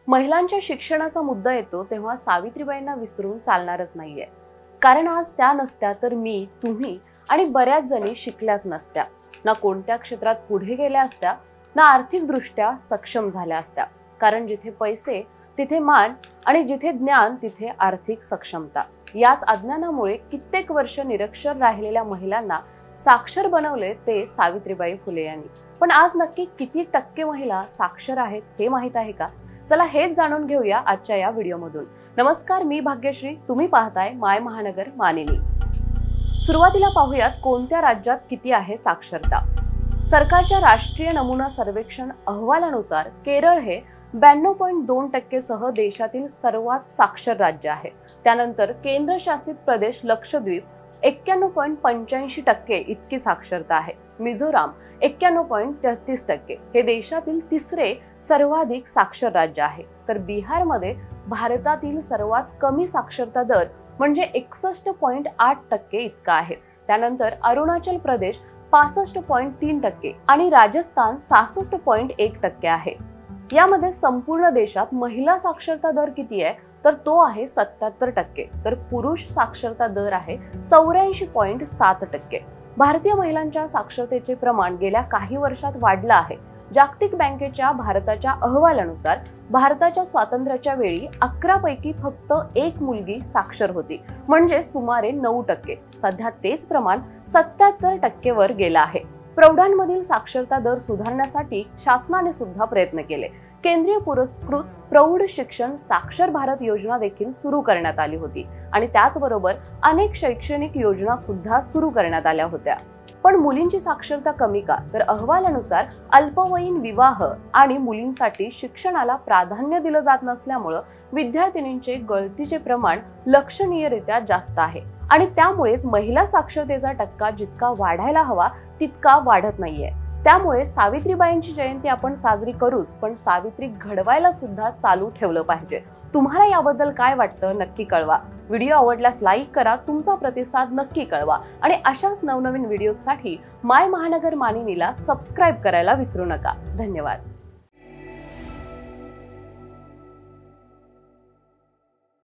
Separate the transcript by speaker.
Speaker 1: महिलांच्या शिक्षणाचा मुद्दा येतो तेव्हा सावित्रीबाईंना विसरून चालणारच नाहीये। कारण आज त्या नसत्या तर मी, तुम्ही आणि बऱ्याच जणी शिकल्याच नसत्या, ना कोणत्या क्षेत्रात पुढे गेल्या असत्या, ना आर्थिकदृष्ट्या सक्षम झाल्या असत्या। कारण जिथे पैसे तिथे मान आणि जिथे ज्ञान तिथे आर्थिक सक्षमता। याच अज्ञानामुळे कित्येक वर्ष निरक्षर राहिलेल्या महिलांना साक्षर बनवले ते सावित्रीबाई फुले यांनी। पण आज नक्की किती टक्के महिला साक्षर आहेत हे माहित आहे का? चला हेच जाणून घेऊया आजच्या या व्हिडिओमधून। नमस्कार, मी भाग्यश्री, तुम्ही पाहताय माय महानगर मानिनी। सुरुवातीला पाहूयात कोणत्या राज्यात किती आहे साक्षरता। सरकारच्या राष्ट्रीय नमुना सर्वेक्षण अहवालानुसार केरळ हे 92.2% सह देशातील सर्वात साक्षर राज्य आहे। त्यानंतर केंद्रशासित प्रदेश लक्षद्वीप 91.85% इतकी साक्षरता आहे। मिझोराम 91.33% हे देशातील तिसरे सर्वाधिक साक्षर राज्य आहे। तर बिहारमध्ये भारतातील सर्वात कमी साक्षरता दर म्हणजे 61.8% इतका आहे। त्यानंतर अरुणाचल प्रदेश 65.3% आणि राजस्थान 66.1% आहे। यामध्ये संपूर्ण देशात महिला साक्षरता दर किती आहे तर तो आहे 77%, तर पुरुष साक्षरता दर आहे 84.7%। भारतीय महिलांच्या साक्षरतेचे प्रमाण गेल्या काही वर्षात वाढलं आहे। जागतिक बँकेच्या भारताच्या अहवालानुसार भारताच्या स्वातंत्र्याच्या वेळी 11 पैकी फक्त एक मुलगी साक्षर होती, म्हणजे सुमारे 9%। सध्या तेच प्रमाण 77% वर गेलं आहे। प्रौढांमधील साक्षरता दर सुधारण्यासाठी शासनाने सुद्धा प्रयत्न केले। केंद्रीय पुरस्कृत प्रौढ शिक्षण साक्षर भारत योजना देखील सुरू करण्यात आली होती आणि त्याचबरोबर अनेक शैक्षणिक योजना सुद्धा सुरू करण्यात आल्या होत्या। पण मुलींची साक्षरता कमी का? तर अहवालानुसार अल्पवयीन विवाह आणि मुलींसाठी शिक्षणाला प्राधान्य दिलं जात नसल्यामुळे विद्यार्थिनींचे गळतीचे प्रमाण लक्षणीयरित्या जास्त आहे आणि त्यामुळेच महिला साक्षरतेचा टक्का जितका वाढायला हवा तितका वाढत नाहीये। त्यामुळे सावित्रीबाईंची जयंती आपण साजरी करूच, पण सावित्री घडवायला सुद्धा चालू ठेवलं पाहिजे। तुम्हाला याबद्दल काय वाटतं नक्की कळवा। व्हिडिओ आवडल्यास लाईक करा, तुमचा प्रतिसाद नक्की कळवा आणि अशाच नवनवीन व्हिडिओसाठी माय महानगर मानिनीला सबस्क्राईब करायला विसरू नका। धन्यवाद।